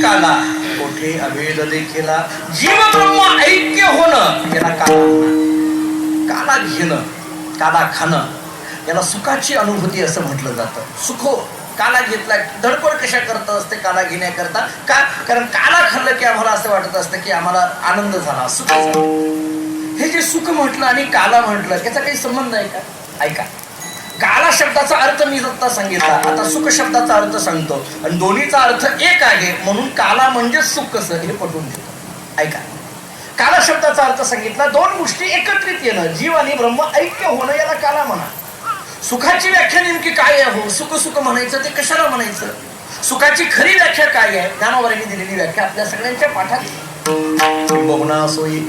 काला कोठे अभेद देखीला जीव ब्रह्म ऐक्य होणं याला काला घेणं, काला खाणं, याला सुखाची अनुभूती असं म्हटलं जातं. सुखो काला घेतला, धडपड कशा करता असते काला घेण्याकरता का? कारण काला खाल्लं की आम्हाला असं वाटत असतं की आम्हाला आनंद झाला, सुख झालं. हे जे सुख म्हटलं आणि काला म्हटलं याचा काही संबंध आहे का? ऐका, काला शब्दाचा अर्थ मी आता सांगितला, आता सुख शब्दाचा अर्थ सांगतो आणि दोन्हीचा अर्थ एक आहे म्हणून काला म्हणजे सुख कसं हे पटवून देतो. ऐका, काला शब्दाचा अर्थ सांगितला, दोन गोष्टी एकत्रित येणं, जीव आणि ब्रह्म ऐक्य होणं याला काला म्हणा. सुखाची व्याख्या नेमकी काय आहे? हो, सुख सुख म्हणायचं ते कशाला म्हणायचं? सुखाची खरी व्याख्या काय आहे? ज्ञानोबांनी दिलेली व्याख्या आपल्या सगळ्यांच्या पाठात बहुना सोयी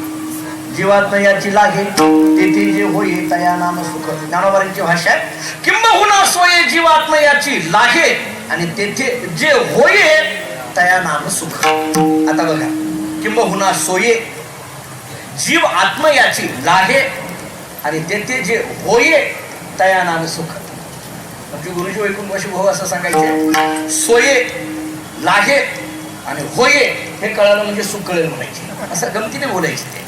जीवात्म याची लागे तेथे जे होई तया नाम सुख. ज्ञानोबांची भाषा आहे, किंबहुना सोये जीवात्म याची लागे आणि तेथे जे होये तया नाम सुख. आता बघा, किंबहुना सोये जीव आत्म याची लागे आणि तेथे जे होये तया नाम सुख. म्हणजे गुरुजी वैकुंठवासी भाऊ असं सांगायचे, सोये लागे आणि होये हे कळालं म्हणजे सुख कळेल म्हणायचे, असं गमतीने बोलायचे. ते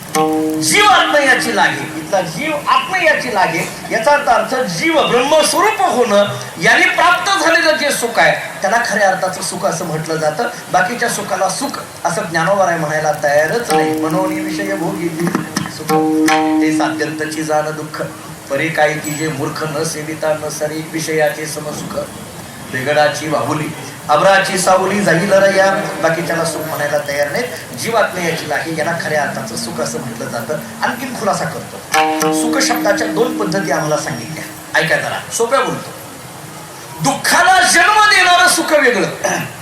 जीव आत्म याची लागे, इथला जीव आत्म याची लागे याचा अर्थ जीव ब्रह्मस्वरूप होणं याने प्राप्त झालेलं जे सुख आहे त्याला खऱ्या अर्थाचं सुख असं म्हटलं जातं. बाकीच्या सुखाला सुख असं ज्ञानोबा म्हणायला तयारच नाही. मनोनी विषय भोगी सुख ते सात्यंतची जाण दुःख परी काय की जे मूर्ख न सेविता न सरी विषयाचे समसुख बेगडाची बाहुली अब्राची सावली जाईल रया. बाकीच्याला सुख म्हणायला तयार नाही. जीवात्म्याची लागे याला खऱ्या अर्थाचं सुख असं म्हटलं जातं. आणखीन खुलासा करतो, सुख शब्दाच्या दोन पद्धती आम्हाला सांगितल्या. ऐका जरा, सोप्या बोलतो. दुःखाला जन्म देणारं सुख वेगळं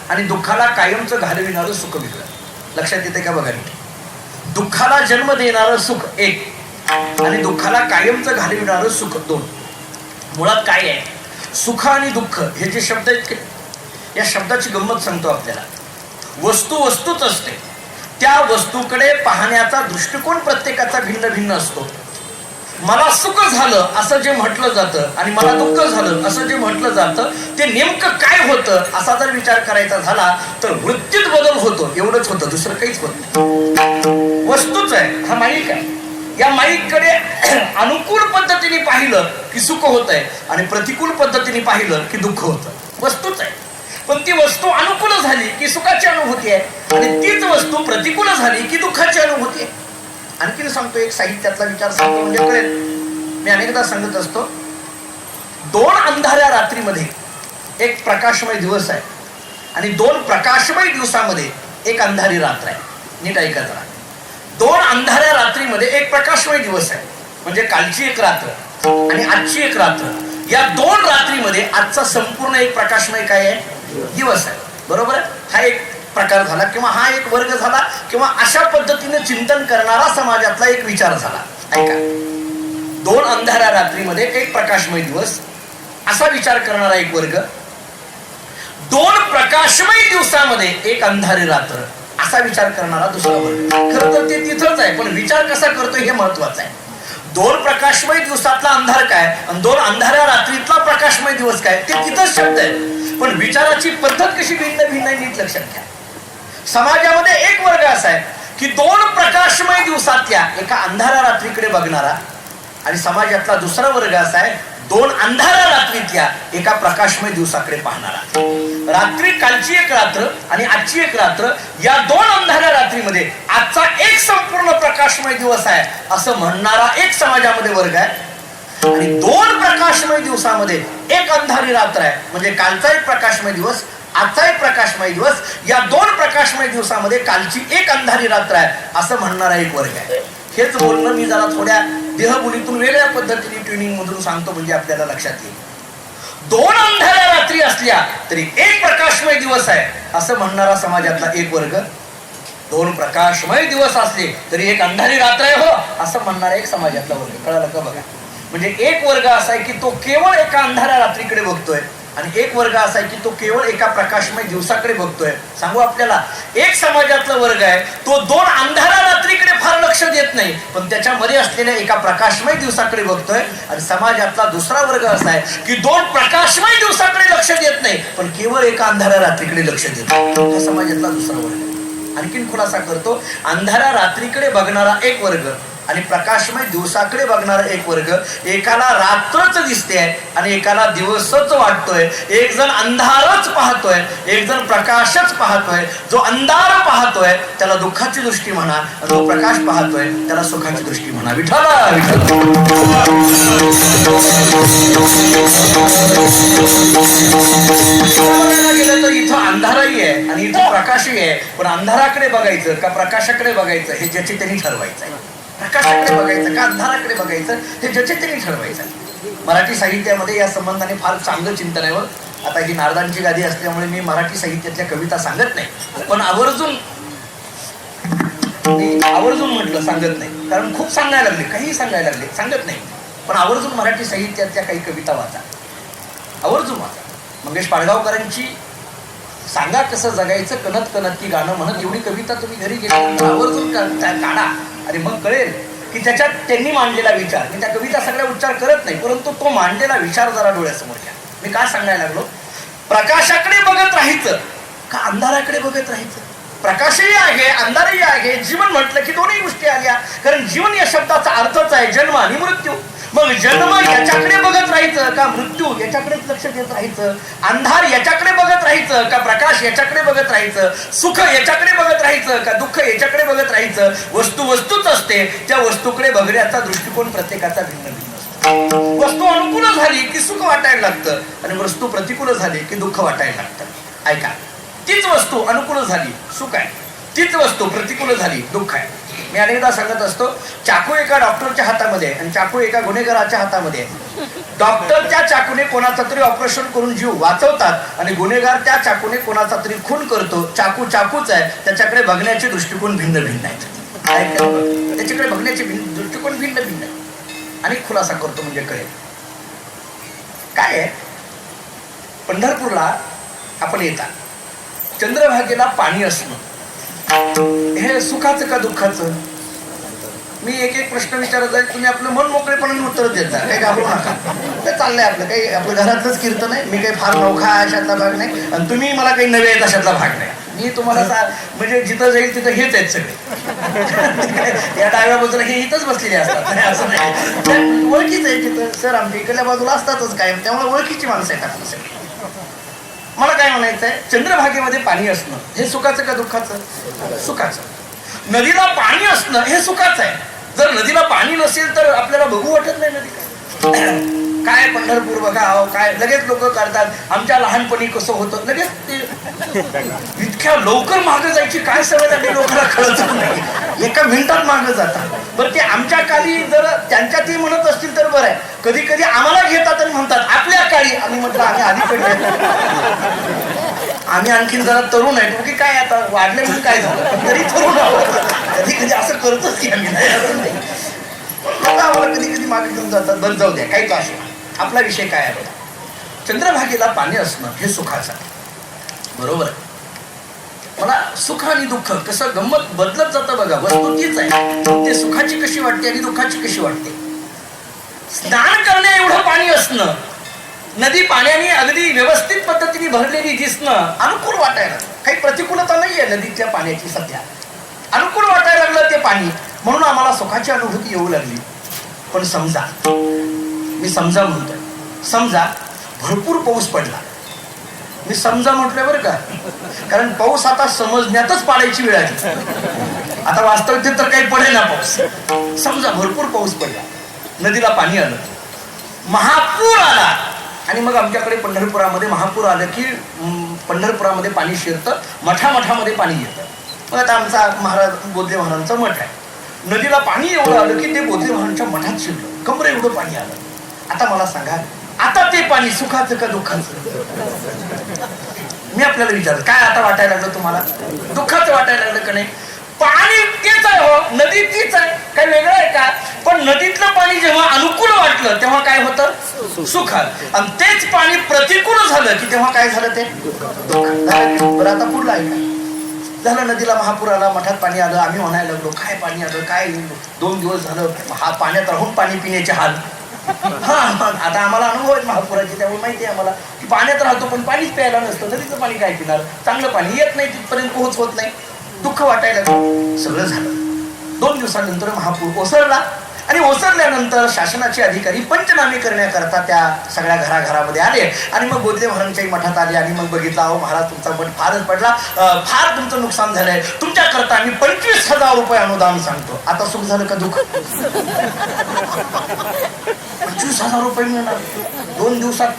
आणि दुःखाला कायमचं घालविणारं सुख वेगळं. लक्षात येते का बघा, दुःखाला जन्म देणारं सुख एक आणि दुःखाला कायमचं घालविणारं सुख दोन. मुळात काय आहे, सुख आणि दुःख हे जे शब्द आहेत, या शब्दाची गंमत सांगतो आपल्याला. वस्तू वस्तूच असते, त्या वस्तूकडे पाहण्याचा दृष्टिकोन प्रत्येकाचा भिन्न भिन्न असतो. मला सुख झालं असं जे म्हटलं जातं आणि मला दुःख झालं असं जे म्हटलं जातं ते नेमकं काय होतं असा जर विचार करायचा झाला तर वृत्तीत बदल होतो, एवढंच होतं, दुसरं काहीच होत नाही. वस्तूच आहे, हा माईक आहे. या माईककडे अनुकूल पद्धतीने पाहिलं की सुख होत आहे आणि प्रतिकूल पद्धतीने पाहिलं की दुःख होतं. वस्तूच आहे, पण ती वस्तू अनुकूल झाली की सुखाची अनुभूती आहे आणि तीच वस्तू प्रतिकूल झाली की दुःखाची अनुभूती आहे. आणखीन सांगतो, एक साहित्यातला विचार सांगतो म्हणजे कळेल. मी अनेकदा सांगत असतो, दोन अंधाऱ्या रात्रीमध्ये एक प्रकाशमय दिवस आहे आणि दोन प्रकाशमय दिवसामध्ये एक अंधारी रात्र आहे. नीट ऐका जरा. दोन अंधाऱ्या रात्रीमध्ये एक प्रकाशमय दिवस आहे, म्हणजे कालची एक रात्र आणि आजची एक रात्र. या दोन रात्रीमध्ये आजचा संपूर्ण एक प्रकाशमय काय आहे, दिवस आहे. बरोबर, हा एक प्रकार झाला किंवा हा एक वर्ग झाला किंवा अशा पद्धतीने चिंतन करणारा समाजातला एक विचार झाला. ऐका, दोन अंधाऱ्या रात्रीमध्ये एक प्रकाशमय दिवस असा विचार करणारा एक वर्ग, दोन प्रकाशमय दिवसामध्ये एक अंधारी रात्र असा विचार करणारा दुसरा वर्ग. खरं तर ते तिथंच आहे, पण विचार कसा करतो हे महत्वाचं आहे. दोन प्रकाशमय दिवसातला अंधार काय आणि दोन अंधाऱ्या रात्रीतला प्रकाशमय दिवस काय ते तिथंच शब्द आहे, पण विचाराची पद्धत कशी भिन्न भिन्न आहे नीट लक्षात घ्या. समाजामध्ये एक वर्ग असा आहे की दोन प्रकाशमय दिवसातल्या एका अंधाऱ्या रात्रीकडे बघणारा आणि समाजातला दुसरा वर्ग असा आहे दोन अंधाऱ्या रात्रीतल्या एका प्रकाशमय दिवसाकडे पाहणारा. रात्री कालची एक रात्र आणि आजची एक रात्र, या दोन अंधाऱ्या रात्रीमध्ये आजचा एक संपूर्ण प्रकाशमय दिवस आहे असं म्हणणारा एक समाजामध्ये वर्ग आहे आणि दोन प्रकाशमय दिवसामध्ये एक अंधारी रात्र आहे, म्हणजे कालचा एक प्रकाशमय दिवस आजचा एक प्रकाशमय दिवस, या दोन प्रकाशमय दिवसामध्ये कालची एक अंधारी रात्र आहे असं म्हणणारा एक वर्ग आहे. हेच बोलणं मी जरा थोड्या देहबोलीतून वेगळ्या पद्धतीने ट्युनिंग मधून सांगतो म्हणजे आपल्याला लक्षात येईल. दोन अंधाऱ्या रात्री असल्या तरी एक प्रकाशमय दिवस आहे असं म्हणणारा समाजातला एक वर्ग, दोन प्रकाशमय दिवस असले तरी एक अंधारी रात्र आहे हो असं म्हणणारा एक समाजातला वर्ग. कळालं का बघा. म्हणजे एक वर्ग असा आहे की तो केवळ एका अंधाऱ्या रात्रीकडे बघतोय आणि एक वर्ग असा आहे की तो केवळ एका प्रकाशमय दिवसाकडे बघतोय. सांगू आपल्याला, एक समाजातला वर्ग आहे तो दोन अंधारा रात्रीकडे फार लक्ष देत नाही, पण त्याच्यामध्ये असलेल्या एका प्रकाशमय दिवसाकडे बघतोय. आणि समाजातला दुसरा वर्ग असा आहे की दोन प्रकाशमय दिवसाकडे लक्ष देत नाही, पण केवळ एका अंधारा रात्रीकडे लक्ष देतो. हा समाजातला दुसरा वर्ग. आणखीन खुलासा करतो, अंधारा रात्रीकडे बघणारा एक वर्ग आणि प्रकाशमय दिवसाकडे बघणारा एक वर्ग, एकाला रात्रच दिसते आणि एकाला दिवसच वाटतोय. एक जण अंधारच पाहतोय, एक जण प्रकाशच पाहतोय. जो अंधार पाहतोय त्याला दुःखाची दृष्टी म्हणा, जो प्रकाश पाहतोय त्याला सुखाची दृष्टी म्हणा. विठ्ठला गेलं तर इथं अंधारही आहे आणि इथं प्रकाशही आहे, पण अंधाराकडे बघायचं का प्रकाशाकडे बघायचं हे ज्याचे त्यांनी ठरवायचं आहे. प्रकाशाकडे बघायचं का अंधाराकडे बघायचं हे ज्याचे त्यांनी ठरवायचं. मराठी साहित्यामध्ये या संबंधाने फार चांगलं चिंतन आहे. आता ही नारदांची गादी असल्यामुळे मी मराठी साहित्यातल्या कविता सांगत नाही, पण आवर्जून म्हटलं सांगत नाही, कारण खूप सांगायला लागले, काही सांगायला लागले, सांगत नाही, पण आवर्जून मराठी साहित्यातल्या काही कविता वाचा, आवर्जून वाचा. मंगेश पाडगावकरांची सांगा कसं जगायचं कणत कणत की गाणं म्हणत, एवढी कविता तुम्ही घरी गेल्यानंतर आवर्जून काढा आणि मग कळेल की त्याच्यात त्यांनी मांडलेला विचार. मी त्या कविता सगळ्या उच्चार करत नाही, परंतु तो मांडलेला विचार जरा डोळ्यासमोर घ्या. मी काय सांगायला लागलो, प्रकाशाकडे बघत राहायचं का अंधाराकडे बघत राहायचं. प्रकाशही आहे अंधारही आहे. जीवन म्हटलं की दोन्ही गोष्टी आल्या, कारण जीवन या शब्दाचा अर्थच आहे जन्म आणि मृत्यू. मग जन्म याच्याकडे बघत राहायचं का मृत्यू याच्याकडेच लक्ष देत राहायचं. अंधार याच्याकडे बघत राहायचं का प्रकाश याच्याकडे बघत राहायचं. सुख याच्याकडे बघत राहायचं का दुःख याच्याकडे बघत राहायचं. वस्तू वस्तूच असते, त्या वस्तूकडे बघण्याचा दृष्टिकोन प्रत्येकाचा भिन्न भिन्न असतो. वस्तू अनुकूल झाली की सुख वाटायला लागतं आणि वस्तू प्रतिकूल झाली की दुःख वाटायला लागतं. ऐका, तीच वस्तू अनुकूल झाली सुख आहे, तीच वस्तू प्रतिकूल झाली दुःख आहे. मी अनेकदा सांगत असतो, चाकू एका डॉक्टरच्या हातामध्ये आणि चाकू एका गुन्हेगाराच्या हातामध्ये. डॉक्टर त्या चाकूने कोणाचा तरी ऑपरेशन करून जीव वाचवतात आणि गुन्हेगार त्या चाकूने कोणाचा तरी खून करतो. चाकू चाकूच आहे, त्याच्याकडे बघण्याचे दृष्टिकोन भिन्न भिन्न आहेत. त्याच्याकडे बघण्याचे दृष्टिकोन भिन्न भिन्न आहेत. आणि खुलासा करतो म्हणजे कळेल काय आहे. पंढरपूरला आपण येता, चंद्रभागेला पाणी असणं हे सुखाचं का दुःखाचं. मी एक एक प्रश्न विचारत आहे, तुम्ही आपलं मन मोकळेपणाने उत्तर देता, काही घाबरू नका. ते चाललंय आपलं, काही आपलं घरातलंच कीर्तन आहे. मी काही फार नौखा अशातला भाग नाही आणि तुम्ही मला काही नवे आहेत अशातला भाग नाही. मी तुम्हाला म्हणजे जिथं जाईल तिथं हेच आहेत सगळे. या डाव्या बाजूला हे इथंच बसलेले असतात, असं नाही. ओळखीच आहे तिथं सर, आमच्या इकडल्या बाजूला असतातच कायम, त्यामुळे ओळखीची माणसं आहेत आपली सगळी. मला काय म्हणायचं आहे, चंद्रभागेमध्ये पाणी असणं हे सुखाचं का दुःखाचं. सुखाचं. नदीला पाणी असणं हे सुखाचं आहे. जर नदीला पाणी नसेल तर आपल्याला बघू वाटत नाही नदी. काय पंढरपूर बघा, काय लगेच लोक करतात. आमच्या लहानपणी कसं होतं, लगेच ते इतक्या लवकर मागे जायची काय सवय लागली लोकांना कळत नाही, एका मिनिटात मागे जातात. बरं, ते आमच्या काळी जर त्यांच्या ते म्हणत असतील तर बरं आहे. कधी कधी आम्हाला घेतात आणि म्हणतात आपल्या काळी. आम्ही म्हटलं आम्ही अलीकडे, आम्ही आणखीन जरा तरुण आहे की काय, आता वाढले म्हणून काय झालं, तरी तरुण आहोत. कधी कधी असं करतोच की आम्ही, नाही असं नाही. आम्हाला कधी कधी मागे घेऊन जातात. बरं, जाऊ द्या, काही का असो. आपला विषय काय आहे बघा, चंद्रभागेला पाणी असणं हे सुखाचं बरोबर आहे. मला सुख आणि दुःख कसं गंमत बदलत जातं बघा. वस्तू तीच आहे, ते सुखाची कशी वाटते आणि दुःखाची कशी वाटते. स्नान करण्या एवढं पाणी असणं, नदी पाण्याने अगदी व्यवस्थित पद्धतीने भरलेली दिसणं अनुकूल वाटायला. काही प्रतिकूलता नाहीये नदीच्या पाण्याची सध्या, अनुकूल वाटायला लागलं ते पाणी, म्हणून आम्हाला सुखाची अनुभूती येऊ लागली. पण समजा, मी समजा म्हणतोय, समजा भरपूर पाऊस पडला. मी समजा म्हटलं बरं का, कारण पाऊस आता समजण्यातच पाडायची वेळ आली. आता वास्तविकतेत तर काही पडे ना पाऊस. समजा भरपूर पाऊस पडला, नदीला पाणी आलं, महापूर आला आणि मग आमच्याकडे पंढरपुरामध्ये महापूर आलं की पंढरपुरामध्ये पाणी शिरतं, मठामध्ये पाणी येतं. मग आता आमचा महाराज बोधले महाराजांचा मठ आहे. नदीला पाणी एवढं आलं की ते बोधले महाराजांच्या मठात शिरलं, कमरे एवढं पाणी आलं. आता मला सांगा, आता ते पाणी सुखाचं का दुःखाचं. मी आपल्याला विचारलं, काय आता वाटायला लागलं तुम्हाला, दुःखाचं वाटायला लागलं का नाही. पाणी तेच आहे हो, हो नदी तीच आहे, काय वेगळं आहे का? पण नदीतलं पाणी जेव्हा अनुकूल वाटलं तेव्हा काय होतं? सुख. आणि तेच पाणी प्रतिकूल झालं की तेव्हा काय झालं? ते दुःख. बरं आता पुढलं आहे का? झालं नदीला महापूर आला, मठात पाणी आलं, आम्ही म्हणायला लागलो काय पाणी आलं, काय 2 दिवस झालं हा पाण्यात राहून पाणी पिण्याचे हाल. हा आता आम्हाला अनुभव आहे महापुराचे, त्यामुळे माहिती आहे आम्हाला की पाण्यात राहतो पण पाणीच प्यायला नसतं, नदीचं पाणी काय पिणार? चांगलं पाणी येत नाही, तिथपर्यंत पोहोच होत नाही, दुःख वाटायला लागलं. सगळं झालं. 2 दिवसानंतर महापूर ओसरला आणि ओसरल्यानंतर शासनाचे अधिकारी पंचनामे करण्याकरता त्या सगळ्या घराघरामध्ये आले आणि मग गोदले महाराजांच्याही मठात आले आणि मग बघितलं, अहो महाराज तुमचा मठ फारच पडला, फार तुमचं नुकसान झालंय, तुमच्याकरता आम्ही 25,000 रुपये अनुदान सांगतो. आता सुख झालं का दुःख? 25,000 रुपये मिळणार 2 दिवसात?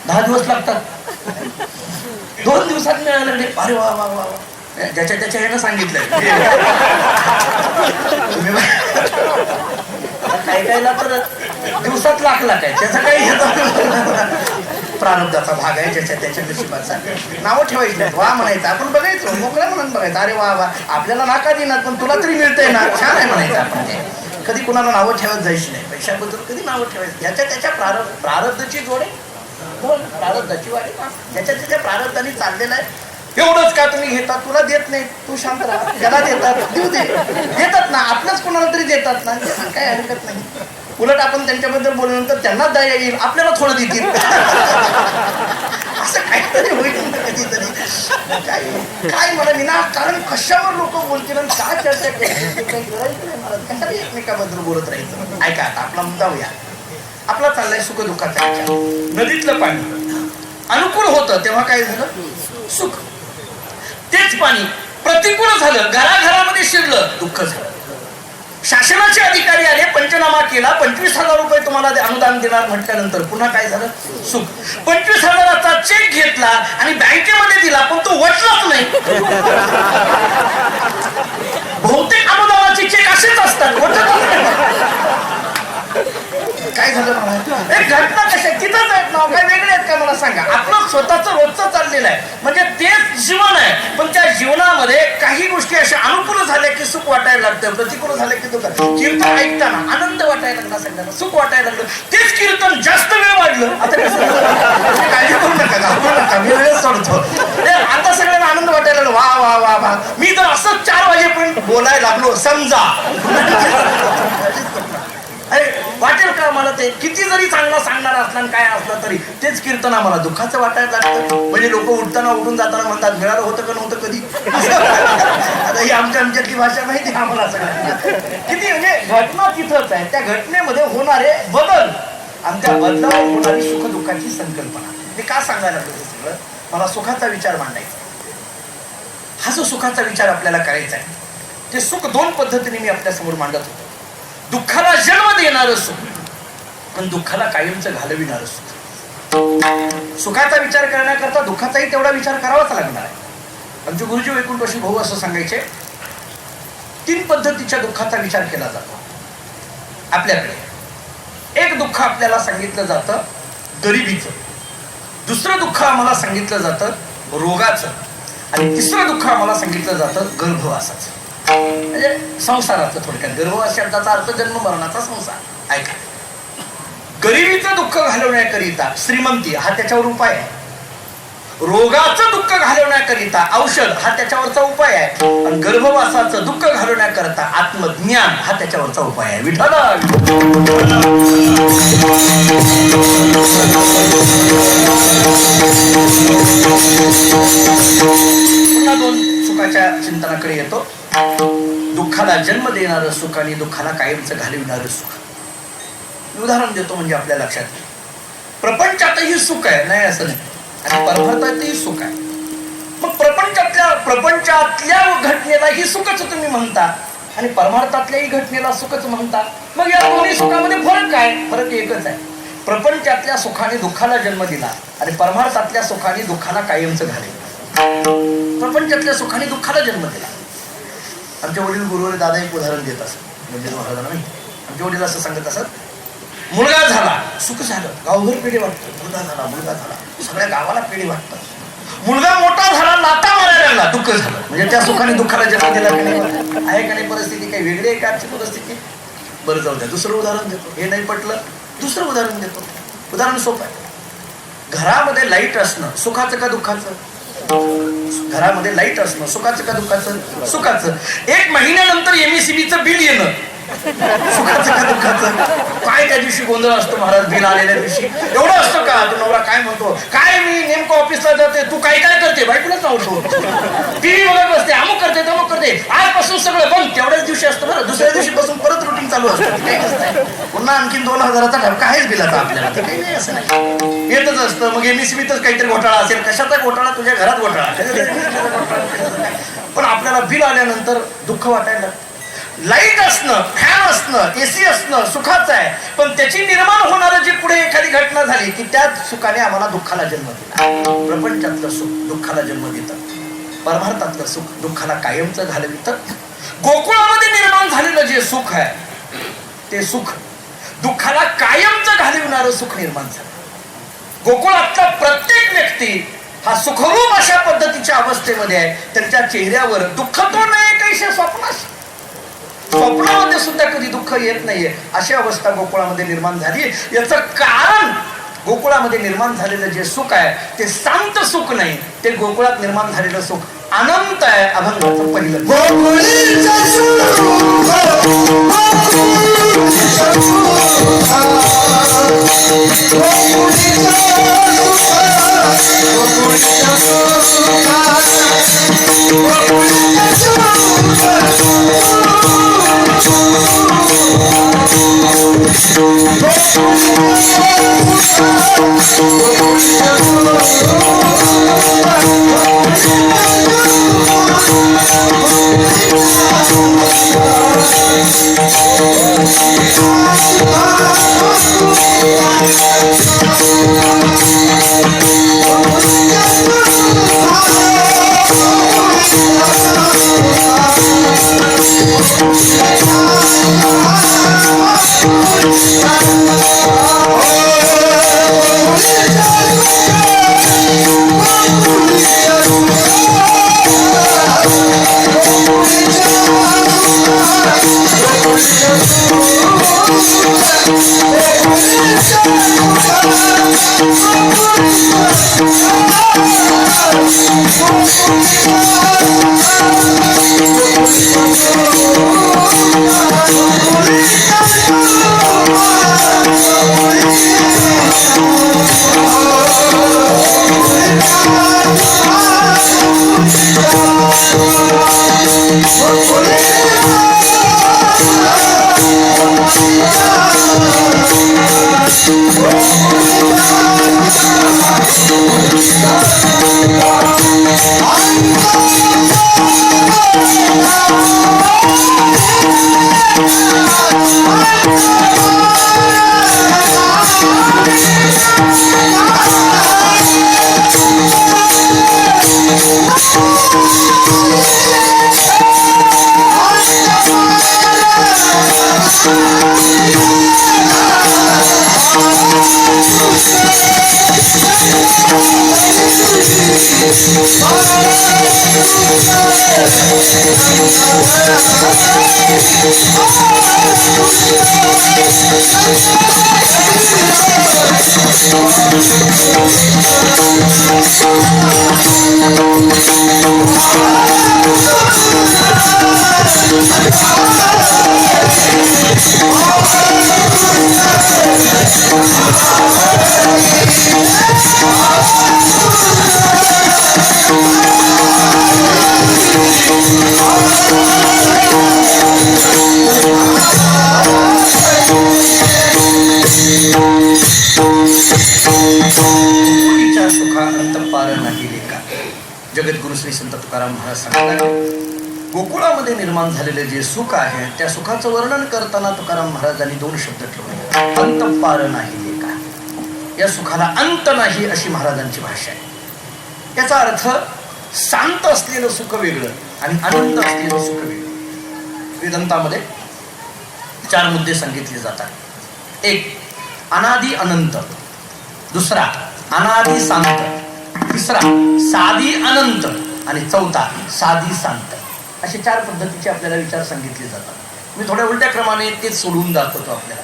10 दिवस लागतात. 2 दिवसात मिळायला लागले. अरे वा वा वा, ज्याच्या त्याच्या ह्यानं सांगितलंय. काही काहीला तर दिवसात लाख आहे, त्याचा काही प्रारब्धाचा भाग आहे, ज्याच्या त्याच्या नशिबाचा. नावं ठेवायची नाहीत, वा म्हणायचं, आपण बघायचं मोकळ्या म्हणून बघायचं. अरे वा वा, आपल्याला नाका देणार पण तुला तरी मिळतंय ना, छान आहे म्हणायचं आपण. ते कधी कुणाला नावं ठेवत जायची नाही, पैशाबद्दल कधी नावं ठेवायचं. ज्याच्या त्याच्या प्रारब्धाची जोडे, प्रारब्धाची वाडी, ज्याच्या त्याच्या प्रारब्धाने चाललेला आहे. एवढंच का तुम्ही घेता? तुला देत नाही, तू शांत राहा. ज्याला देतात देऊ दे, देतात ना, आपल्याच कोणाला तरी देतात ना, काय हरकत नाही. उलट आपण त्यांच्याबद्दल बोलल्यानंतर त्यांनाच दया येईल, आपल्याला थोडं देतील. असं काहीतरी होईल कधीतरी. काय मला विना कारण कशावर लोक बोलतील आणि काय चर्चा केली काही करायचं नाही. मला कशाला एकमेकाबद्दल बोलत राहायचं. ऐका आता आपला मुद्दा होऊया. आपला चाललाय सुख दुःखाचा विचार. नदीतलं पाणी अनुकूल होतं तेव्हा काय झालं? सुख. तेच पाणी प्रतिकूल झालं, घराघरामध्ये शिरलं, दुःख झालं. शासनाचे अधिकारी आले, पंचनामा केला, 25,000 रुपये तुम्हाला अनुदान देणार म्हटल्यानंतर पुन्हा काय झालं? सुख. 25,000चा चेक घेतला आणि बँकेमध्ये दिला पण तो वटलाच नाही. बहुतेक अनुदानाचे चेक असेच असतात, वटतच नाही. काय झालं मला? एक घटना कशा तिथंच आहेत नाव काय वेगळे आहेत का मला सांगा? आपलं स्वतःच रोजचं चाललेलं आहे, म्हणजे तेच जीवन आहे, पण त्या जीवनामध्ये काही गोष्टी अशा अनुकूल झाल्या की सुख वाटायला लागतं, प्रतिकूल झाल्या की दुःख. कीर्तन ऐकताना आनंद वाटायला लागला, सगळ्यांना सुख वाटायला लागलं. तेच कीर्तन जास्त वेळ वाढलं. आता कसं काळजी करू नका, घाबरू नका, मी वेळ सोडतो. आता सगळ्यांना आनंद वाटायला लागला. वा वा वा वा, मी तर असंच 4 वाजेपर्यंत बोलायला लागलो समजा. अरे वाटेल का मला? ते किती जरी चांगला सांगणार असला काय असलं तरी तेच कीर्तन आम्हाला दुःखाचं वाटायला लागतं. म्हणजे लोक उठताना उठून जाताना म्हणतात मिळालं होतं का नव्हतं कधी. आता ही आमच्यातली भाषा माहिती आम्हाला सगळ्यांना. किती म्हणजे घटना तिथंच आहे, त्या घटनेमध्ये होणारे बदल आणि त्या बदलावर होणारी सुख दुःखाची संकल्पना. मी का सांगायला लागलो ते सगळं? मला सुखाचा विचार मांडायचा. हा जो सुखाचा विचार आपल्याला करायचा आहे, ते सुख 2 पद्धतीने मी आपल्या समोर मांडत होतो. दुःखाला जन्म देणारं सुख, पण दुःखाला कायमचं घालविणारं सुख. सुखाचा विचार करण्याकरता दुःखाचाही तेवढा विचार करावाच लागणार आहे. आमचे गुरुजी वैकुंठवासी भाऊ असं सांगायचे, 3 पद्धतीच्या दुःखाचा विचार केला जातो आपल्याकडे. एक दुःख आपल्याला सांगितलं जातं गरिबीचं, दुसरं दुःख आम्हाला सांगितलं जातं रोगाचं, आणि तिसरं दुःख आम्हाला सांगितलं जातं गर्भवासाचं, म्हणजे संसाराचं. थोडक्यात गर्भवास शब्दाचा अर्थ जन्म मरणाचा संसार. ऐका, गरिबीचं दुःख घालवण्याकरिता श्रीमंती हा त्याच्यावर उपाय आहे, रोगाचं दुःख घालवण्याकरिता औषध हा त्याच्यावरचा उपाय आहे, आणि गर्भवासाचं दुःख घालवण्याकरता आत्मज्ञान हा त्याच्यावरचा उपाय आहे. विठ्ठला पुन्हा 2 सुखाच्या चिंतनाकडे येतो. दुःखाला जन्म देणारं सुख आणि दुःखाला कायमचं घालविणारं सुख. उदाहरण देतो म्हणजे आपल्या लक्षात येईल. प्रपंचातही सुख आहे, नाही असं नाही, आणि परमार्थातही सुख आहे. मग प्रपंचातल्या घटनेलाही सुखच तुम्ही म्हणता आणि परमार्थातल्याही घटनेला सुखच म्हणता. मग या दोन्ही सुखामध्ये फरक काय? फरक एकच आहे. प्रपंचातल्या सुखाने दुःखाला जन्म दिला आणि परमार्थातल्या सुखाने दुःखाला कायमचं घालवलं. प्रपंचातल्या सुखाने दुःखाला जन्म दिला. आमच्या वडील गुरुवारी दादा एक उदाहरण देत असत, म्हणजे महाराजांना नाही, आमचे वडील असं सांगत असत, मुलगा झाला सुख झालं, गावभर पेढे वाटतं. मुलगा झाला सगळ्या गावाला पेढे वाटतं. मुलगा मोठा झाला, लाथा मारायला लागला, दुःख झालं. म्हणजे त्या सुखाने दुःखाला जन्म दिला की नाही? आहे का नाही? परिस्थिती काही वेगळी आहे का आजची परिस्थिती? बरं, जाऊ द्या, दुसरं उदाहरण देतो. हे नाही पटलं, दुसरं उदाहरण देतो. उदाहरण सोपं आहे. घरामध्ये लाईट असणं सुखाचं का दुःखाचं? घरामध्ये लाईट असणं सुखाचं का दुःखाचं? सुखाचं. 1 महिन्यानंतर एमएससीबीचं बिल येणं सुखाचं का दुःखाचं? काय त्या दिवशी गोंधळ असतो महाराज, बिल आलेल्या दिवशी. एवढं असतं का? तो नवरा काय म्हणतो, काय मी नेमकं ऑफिसला जाते, तू काय काय करते? बायकोलाच नावतो, टीव्ही बघत बसते, अमुक करते तमुक करते, आजपासून सगळं बंद. तेवढ्याच दिवशी असतं बरं, दुसऱ्या दिवशी पासून परत रुटीन चालू असतं. पुन्हा आणखीन 2000चा ठपका आहेच बिलाचा आपल्याला. काही नाही, असं नाही, येतच असतं. मग एमएससीबीतच काहीतरी घोटाळा असेल. कशाचा घोटाळा? तुझ्या घरात घोटाळा. पण आपल्याला बिल आल्यानंतर दुःख वाटायला. लाईट असणं, फॅन असणं, एसी असणं सुखाचं आहे, पण त्याची निर्माण होणारं जी पुढे एखादी घटना झाली की त्या सुखाने आम्हाला दुःखाला जन्म दिला. प्रपंचातलं सुख दुःखाला जन्म देतं, परमार्थातलं सुख दुःखाला कायमचं घालवितं. गोकुळामध्ये निर्माण झालेलं जे सुख आहे ते सुख दुःखाला कायमचं घालविणारं सुख निर्माण झालं. गोकुळातला प्रत्येक व्यक्ती हा सुखरूप अशा पद्धतीच्या अवस्थेमध्ये आहे. त्यांच्या चेहऱ्यावर दुःख तो नाही, कैसे स्वप्नाशी, स्वप्नामध्ये सुद्धा कधी दुःख येत नाहीये, अशी अवस्था गोकुळामध्ये निर्माण झाली. याचं कारण गोकुळामध्ये निर्माण झालेलं जे सुख आहे ते शांत सुख नाही, ते गोकुळात निर्माण झालेलं सुख अनंत आहे. अभंगाचं पहिलं जगद्गुरु श्री संत तुकाराम महाराज सांगतात, गोकुळामध्ये निर्माण झालेले जे सुख आहे त्या सुखाचं वर्णन करताना तुकाराम महाराजांनी 2 शब्द ठेवले, अंत पार नाही लेका. या सुखाला अंत नाही अशी महाराजांची भाषा आहे. याचा अर्थ शांत असलेलं सुख वेगळं आणि अनंत असलेलं सुख वेगळं. वेदांतामध्ये 4 मुद्दे सांगितले जातात. 1 अनादि अनंत, दुसरा अनादि शांत, तिसरा साधी अनंत आणि चौथा साधी शांत. असे 4 पद्धतीचे आपल्याला विचार सांगितले जातात. मी थोड्या उलट्या क्रमाने ते सोडून दाखवतो आपल्याला.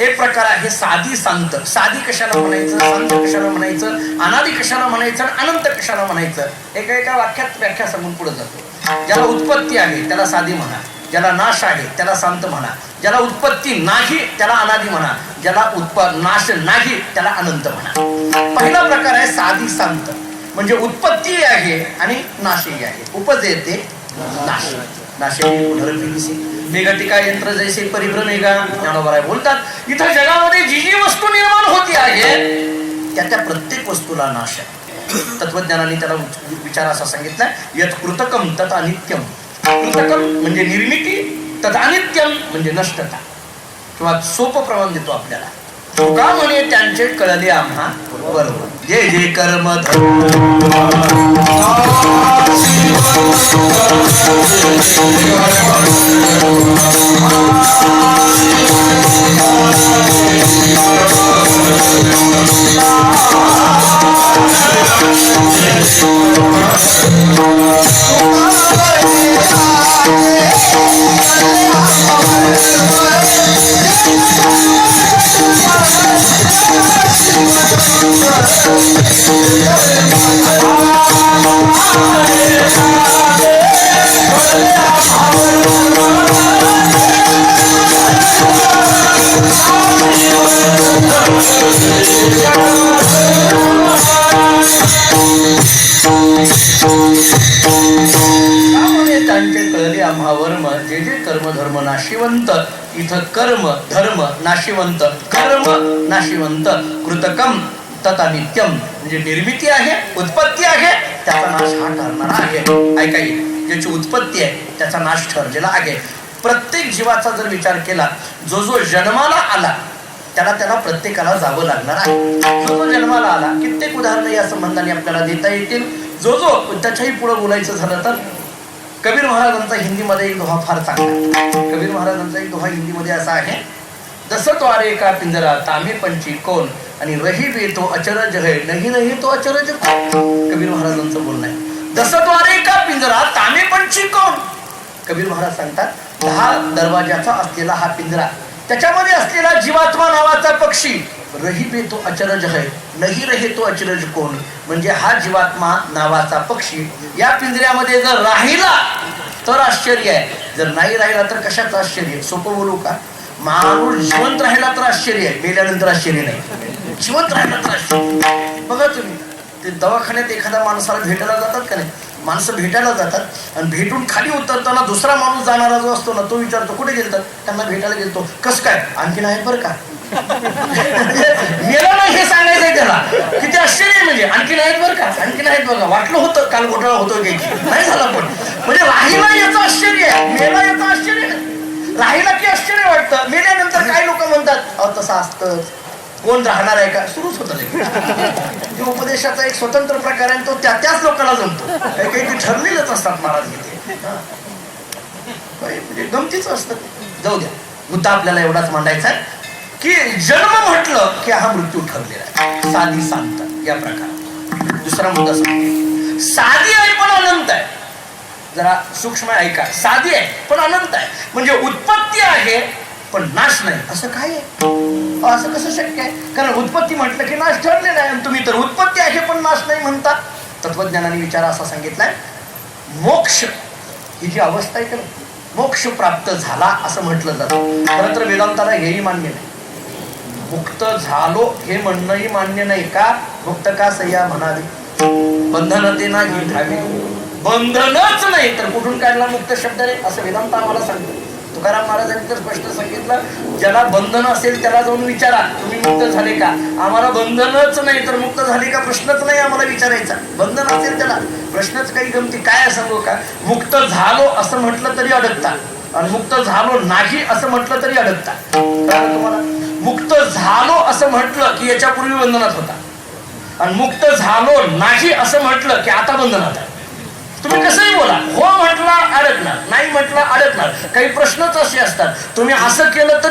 एक प्रकार आहे साधी शांत. साधी कशाला म्हणायचं, शांत कशाला म्हणायचं, अनादी कशाला म्हणायचं, अनंत कशाला म्हणायचं, एका वाक्यात व्याख्या सांगून पुढे जातो. ज्याला उत्पत्ती आहे त्याला साधी म्हणा, ज्याला नाश आहे त्याला शांत म्हणा, ज्याला उत्पत्ती नाही त्याला अनादी म्हणा, ज्याला नाश नाही त्याला अनंत म्हणा. पहिला प्रकार आहे साधी शांत, म्हणजे उत्पत्ती आहे आणि नाशही आहे. उपजेते नाश, नाशे पुनर्विनिसे मेघटिका यंत्र जैसे परिभ्रमेगा. ज्ञानोबा बोलतात इथं जगामध्ये जी जी वस्तू निर्माण होती आहे त्या प्रत्येक वस्तूला नाश आहे. तत्वज्ञानाने त्याला विचार असा सांगितला, यत् कृतकम तत् अनित्यम. कृतकम म्हणजे निर्मिती, तत् अनित्यम म्हणजे नष्टता. किंवा सोपं प्रमाण देतो आपल्याला. तुका म्हणे त्यांचे कळले आम्हा बरोबर, जे जे कर्म वर्म जे जे कर्म धर्म नाशिवंत. इथं कर्म धर्म नाशिवंत, कर्म नाशिवंत, कृतकम तथा नित्यम म्हणजे निर्मिती आहे, उत्पत्ती आहे, त्याचा नाश हा ठरणारा आहे. ऐका, ज्याची उत्पत्ती आहे त्याचा नाश ठरलेला आहे. प्रत्येक जीवाचा जर विचार केला, जो जो जन्माला आला त्याला प्रत्येकाला जावं लागणार आहे. जो जो जन्माला आला, कित्येक उदाहरणं या संबंधाने आपल्याला देता येतील. जो त्याच्याही पुढे बोलायचं झालं तर कबीर महाराजांचा हिंदीमध्ये एक दोहा फार चांगला. कबीर महाराजांचा एक दोहा हिंदीमध्ये असा आहे, जसं त्वारे का पिंजरा तामे पंची कोण आणि रही बे तो अचरज है नहीं नहीं तो अचरज कोण. कबीर महाराजांचं बोलणं आहे, जसं त्वारे का पिंजरा तामे पंची कोण. कबीर महाराज सांगतात 10 दरवाजाचा असलेला हा पिंजरा, त्याच्यामध्ये असलेला जीवात्मा नावाचा पक्षी, रही बे तो अचरज है नहीं रहे तो अचरज कोण. म्हणजे हा जीवात्मा नावाचा पक्षी या पिंजऱ्यामध्ये जर राहिला तर आश्चर्य आहे, जर नाही राहिला तर कशाचं आश्चर्य. सोपं बोलू का, माणूस जिवंत राहिला तर आश्चर्य आहे, मेल्यानंतर आश्चर्य नाही. जिवंत राहिला तर आश्चर्य. बघा तुम्ही ते दवाखान्यात एखाद्या माणसाला भेटायला जातात का नाही, माणसं भेटायला जातात आणि भेटून खाली उतरताना दुसरा माणूस जाणारा जो असतो ना तो विचारतो कुठे गेलतात, त्यांना भेटायला गेलतो. कसं काय, आणखीन आहे बरं का. मेला नाही हे सांगायचंय त्याला, किती आश्चर्य. म्हणजे आणखीन आहेत बरं का, आणखीन आहेत बघा, वाटलं होतं काल घोटाळा होतो घ्यायची, नाही झाला. पण म्हणजे राहिला याचं आश्चर्य आहे, मेला याचं आश्चर्य नाही. राहिला की आश्चर्य वाटतं, मेल्यानंतर काही लोक म्हणतात तसं असतं, कोण राहणार आहे का, सुरूच होतं. उपदेशाचा एक स्वतंत्र प्रकार आहे, तो त्याच लोकांना जमतो. काही काही ठरलेलंच असतात महाराज इथे, म्हणजे गमतीच असतं. जाऊ द्या, मुद्दा आपल्याला एवढाच मांडायचा आहे की जन्म म्हटलं की हा मृत्यू ठरलेला आहे. साधी शांत या प्रकार. दुसरा मुद्दा सांगतो, साधी आहे पण अनंत आहे. जरा सूक्ष्म ऐका, साधी आहे पण अनंत आहे. म्हणजे उत्पत्ती आहे पण नाश नाही. असं काय आहे, असं कसं शक्य आहे. कारण उत्पत्ती म्हटलं की नाश ठरलेला आहे, आणि तुम्ही तर उत्पत्ती आहे पण नाश नाही म्हणता. तत्वज्ञानाने विचार असा सांगितलाय, मोक्ष ही जी अवस्था आहे, मोक्ष प्राप्त झाला असं म्हटलं जातं. खरं तर वेदांताला हेही मान्य नाही. मुक्त झालो हे म्हणणंही मान्य नाही. का, मुक्त का सह्या म्हणावी, बंधन ते नाही ठावी. बंधनच नाही तर कुठून काढला मुक्त शब्दाने, असं वेदांत आम्हाला सांगतो. तुकाराम महाराजांनी तर स्पष्ट सांगितलं, ज्याला बंधन असेल त्याला जाऊन विचारा तुम्ही मुक्त झाले का. आम्हाला बंधनच नाही तर मुक्त झाले का प्रश्नच नाही आम्हाला विचारायचा. बंधन असेल त्याला प्रश्नच काही गमती काय सांगू का. मुक्त झालो असं म्हटलं तरी अडकता, आणि मुक्त झालो नाही असं म्हटलं तरी अडकता. तुम्हाला मुक्त झालो असं म्हटलं की याच्यापूर्वी बंधनात होता, आणि मुक्त झालो नाही असं म्हटलं की आता बंधनात आहे. तुम्ही कसंही बोला, हो म्हटला अडकणार, नाही म्हटलं अडकणार. काही प्रश्नच असे असतात, तुम्ही असं केलं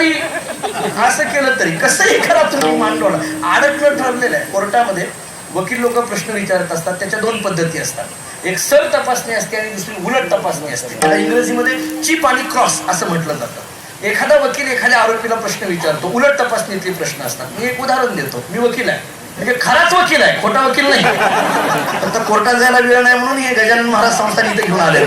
तरी कसंही करा तुम्ही मांडवलं अडकणं ठरलेलं आहे. कोर्टामध्ये वकील लोक प्रश्न विचारत असतात, त्याच्या दोन पद्धती असतात. एक सर तपासणी असते आणि दुसरी उलट तपासणी असते. त्याला इंग्रजीमध्ये चिप आणि क्रॉस असं म्हटलं जातं. एखादा वकील एखाद्या आरोपीला प्रश्न विचारतो, उलट तपासणीतले प्रश्न असतात. मी एक उदाहरण देतो. मी वकील आहे, म्हणजे खराच वकील आहे, खोटा वकील नाही. फक्त कोर्टात जायला वेळ नाही म्हणून हे गजानन महाराज संस्थान इथे घेऊन आले.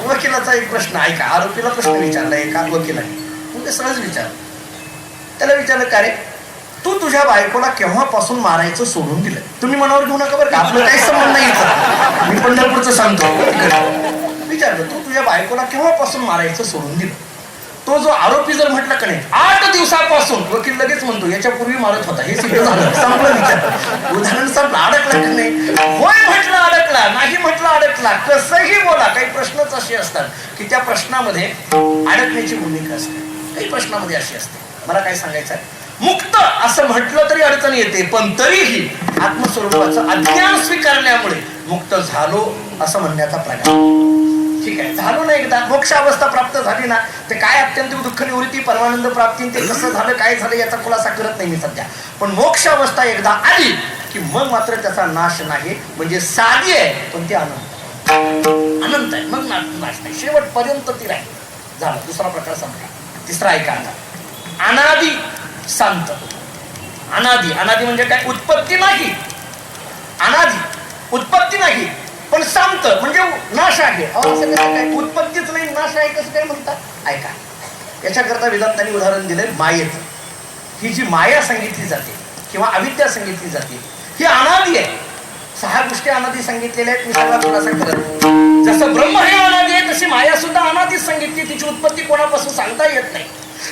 वकिलाचा एक प्रश्न ऐका. आरोपीला प्रश्न विचारला एका वकिलाने, म्हणजे सहज विचार. त्याला विचारलं, का रे तू तुझ्या बायकोला केव्हापासून मारायचं सोडून दिलं? तुम्ही मनावर घेऊ नका बरं का, आपलं काही संबंध नाही. मी पंढरपूरचं सांगतो. विचारलं, तू तुझ्या बायकोला केव्हापासून मारायचं सोडून दिलं? तो जो आरोपी जर म्हटलं का नाही 8 दिवसापासून, वकील लगेच म्हणतो याच्यापूर्वी मारत होता. हे सिद्ध झालं, संपलं विचार. उदाहरण संपलं. अडकला की नाही? होय म्हटलं अडकला, नाही म्हटलं अडकला. कसंही बोला, काही प्रश्नच असे असतात की त्या प्रश्नामध्ये अडकण्याची भूमिका असते. काही प्रश्नामध्ये अशी असते. मला काय सांगायचं आहे, मुक्त असं म्हटलं तरी अडचण येते, पण तरीही आत्मस्वरूपाचं अज्ञान स्वीकारण्यामुळे मुक्त झालो असं म्हणण्याचा प्रकार. ठीक आहे, झालो ना एकदा, मोक्ष अवस्था प्राप्त झाली ना, ते काय अत्यंत दुःख निवृत्ती परमानंद प्राप्ती, ते कसं झालं काय झालं याचा खुलासा करत नाही मी सध्या. पण मोक्ष अवस्था एकदा आली की मग मात्र त्याचा नाश नाही. म्हणजे साधी आहे पण ती अनंत आहे. मग नाश नाही, शेवटपर्यंत ती राहील. झालं, दुसरा प्रकार संपला. तिसरा ऐका आता, अनादि शांत. अनादि, अनादि म्हणजे काय? उत्पत्ती नाही. अनादि उत्पत्ती नाही पण शांत म्हणजे नाश आहे. असं काय? उत्पत्तीच नाही, नाश आहे, कसं काय म्हणतात? ऐका, याच्याकरता वेदांतांनी उदाहरण दिलंय मायेचं. ही जी माया सांगितली जाते किंवा अविद्या सांगितली जाते ही अनादि आहे. 6 गोष्टी अनादि सांगितलेल्या आहेत. मी सगळा खुलासा करत, जसं ब्रह्म हे अनादि आहे तशी माया सुद्धा अनादीच सांगितली. तिची उत्पत्ती कोणापासून सांगता येत नाही.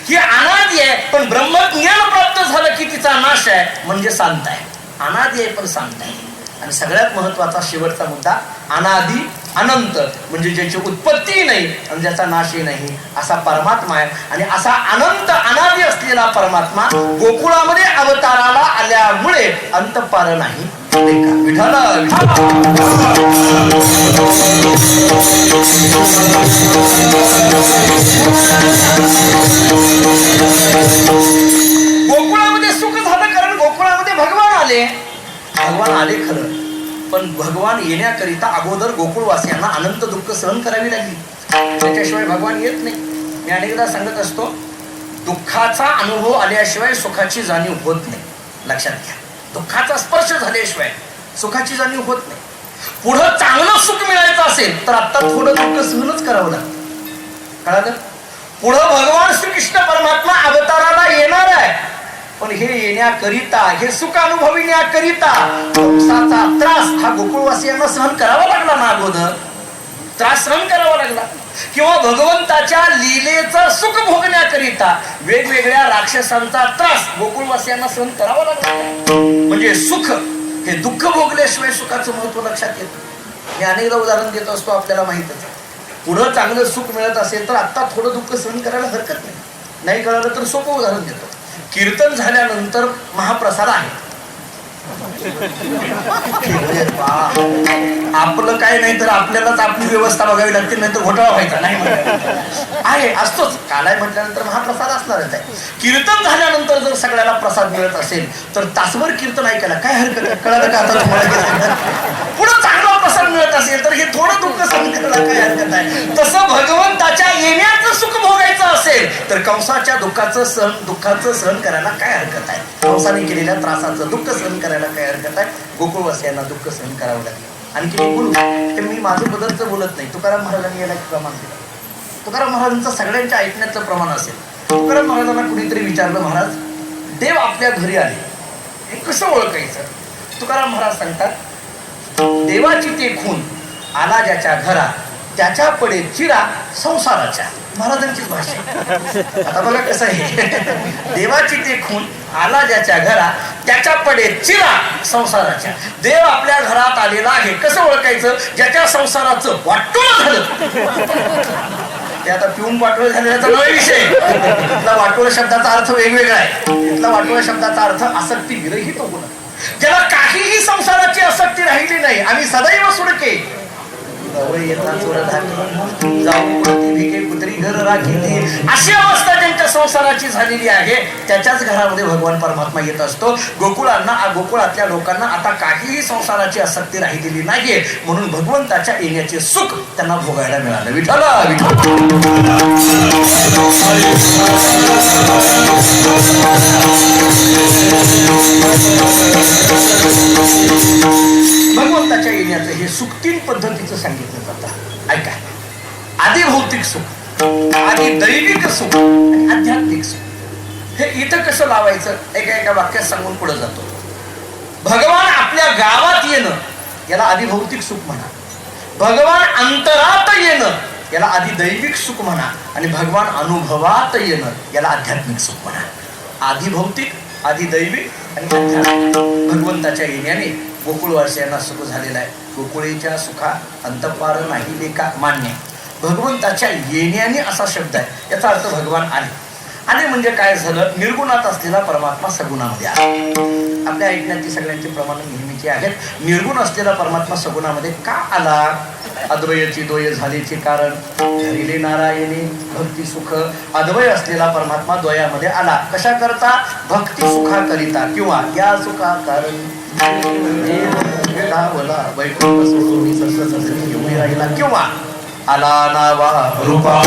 ही अनादि आहे पण ब्रह्मज्ञान प्राप्त झालं की तिचा नाश आहे, म्हणजे शांत आहे. अनादि आहे पण शांत आहे. आणि सगळ्यात महत्वाचा शेवटचा मुद्दा, अनादि अनंत म्हणजे ज्याची उत्पत्ती नाही आणि ज्याचा नाशही नाही असा परमात्मा आहे. आणि असा अनंत अनादि असलेला परमात्मा गोकुळामध्ये अवताराला आल्यामुळे अंत पार नाही. विठाला गोकुळामध्ये सुख झालं कारण गोकुळामध्ये भगवान आले. भगवान आले खरं, पण भगवान येण्याकरिता अगोदर गोकुळवासियांना अनंत दुःख सहन करावी लागली. त्याच्याशिवाय भगवान येत नाही. मी अनेकदा सांगत असतो, दुःखाचा अनुभव आल्याशिवाय सुखाची जाणीव होत नाही. लक्षात घ्या, दुःखाचा स्पर्श झाल्याशिवाय सुखाची जाणीव होत नाही. पुढं चांगलं सुख मिळायचं असेल तर आता थोडं दुःख सहनच करावं लागतं. कळालं? पुढं भगवान श्रीकृष्ण परमात्मा अवताराला येणार आहे, पण हे येण्याकरिता, हे सुख अनुभविण्याकरिता कंसाचा त्रास हा गोकुळवासियांना सहन करावा लागला ना. अगोदर त्रास सहन करावा लागला. किंवा भगवंताच्या लीलेचं सुख भोगण्याकरिता वेगवेगळ्या राक्षसांचा त्रास गोकुळवासियांना सहन करावा लागला. म्हणजे सुख हे दुःख भोगल्याशिवाय सुखाचं महत्व लक्षात येतं. मी अनेकदा उदाहरण देत असतो, आपल्याला माहितच आहे. पुढं चांगलं सुख मिळत असेल तर आता थोडं दुःख सहन करायला हरकत नाही. नाही कळालं तर सोपं उदाहरण देतो. कीर्तन झाल्यानंतर महाप्रसाद आहे. आपलं काय नाही तर आपल्यालाच आपली व्यवस्था बघावी लागते, नाही तर घोटाळा व्हायचा नाही. आहे, असतोच. कालाय म्हटल्यानंतर महाप्रसाद असणारच आहे. कीर्तन झाल्यानंतर जर सगळ्याला प्रसाद मिळत असेल तर तासभर कीर्तन ऐकायला काय हरकत आहे? कळालं का आता तुम्हाला? पुढे चांगला प्रसाद मिळत असेल तर हे थोडं दुःख सहन करायला काय हरकत आहे? तसं भगवंताच्या येण्याचं सुख भोगायचं असेल तर कंसाच्या दुःखाचं सहन करायला काय हरकत आहे? कंसाने केलेल्या त्रासाचं दुःख सहन करायला काय हरकत आहे? गोकुळवासियांना दुःख सहन करावं लागेल. आणखी बोलू, ते मी माझं बदलचं बोलत नाही. तुकाराम महाराजांनी याला प्रमाण दिलं. तुकाराम महाराजांचं सगळ्यांच्या ऐकण्याचं प्रमाण असेल. तुकाराम महाराजांना कुणीतरी विचारलं, महाराज देव आपल्या घरी आले, हे कसं ओळखायचं? तुकाराम महाराज सांगतात, देवाची ते खून आला ज्याच्या घरा, त्याच्या पडे चिरा संसाराच्या. महाराजांचीच भाषा. आता बघा कसं आहे, देवाची ते खून आला ज्याच्या घरा, त्याच्या पडे चिरा संसाराच्या. देव आपल्या घरात आलेला आहे, कसं ओळखायचं? ज्याच्या संसाराचं वाटोळं झालं. ते आता पिऊन वाटोळं झालेल्याचा नवा विषय. इथला वाटोळं शब्दाचा अर्थ वेगवेगळा आहे. इथला वाटोळं शब्दाचा अर्थ आसक्ती विरहित होणं, ज्याला काहीही संसाराची आसक्ती राहिली नाही. आम्ही सदैव सुडके, जवळ येता चोर धाकली जाऊ पडती भिके कुत्री घर राखीली. अशी अवस्था ज्यांच्या संसाराची झालेली आहे त्याच्याच घरामध्ये भगवान परमात्मा येत असतो. गोकुळातल्या लोकांना आता काहीही संसाराची आसक्ती राहिलेली नाहीये म्हणून भगवंताच्या येण्याचे सुख त्यांना भोगायला मिळालं. विठ्ठल भगवंताच्या येण्याचं हे सुख 3 पद्धतीचं सांगितलं जातं. ऐका, आधी भौतिक सुख, आधी दैविक सुख आणि आध्यात्मिक सुख. हे इथं कसं लावायचं एका वाक्यात सांगून पुढे जातो. भगवान आपल्या गावात येणं याला आधी भौतिक सुख म्हणा, भगवान अंतरात येणं याला आधी दैविक सुख म्हणा आणि भगवान अनुभवात येणं याला आध्यात्मिक सुख म्हणा. आधी भौतिक, आधी दैविक आणि आध्यात्मिक. भगवंताच्या येण्याने गोकुळवासियांना सुख झालेला आहे. गोकुळीच्या सुखा अंतपार नाही लेका मान्य. भगवंताच्या येण्याने असा शब्द आहे, याचा अर्थ भगवान आले म्हणजे काय झालं, निर्गुणात असलेला परमात्मा सगुणामध्ये आला. आपल्या ऐकण्याची सगळ्यांची प्रमाण नेहमीची आहेत. निर्गुण असलेला परमात्मा सगुणामध्ये का आला? अद्वयची दोय झालीचे कारण धरिले नारायणे भक्ती सुख. अद्वय असलेला परमात्मा द्वयामध्ये आला कशा करता? भक्ती सुखा करिता किंवा या सुखा कारण वैकुंठ सोडून ससरी घेऊन राहिला किंवा आला नावा रूपा.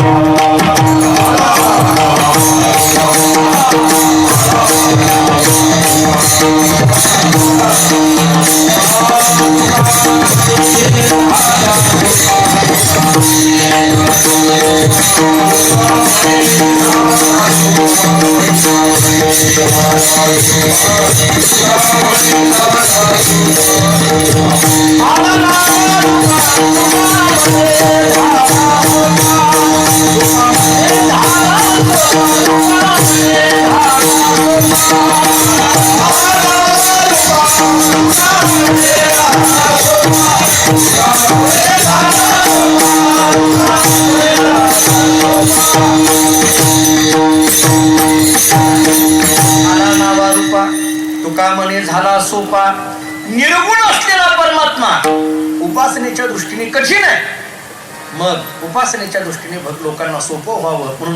तुका म्हणे झाला सोपा. निर्गुण असलेला परमात्मा उपासनेच्या दृष्टीने कठीण आहे. मग उपासनेच्या दृष्टीने लोकांना सोपं व्हावं म्हणून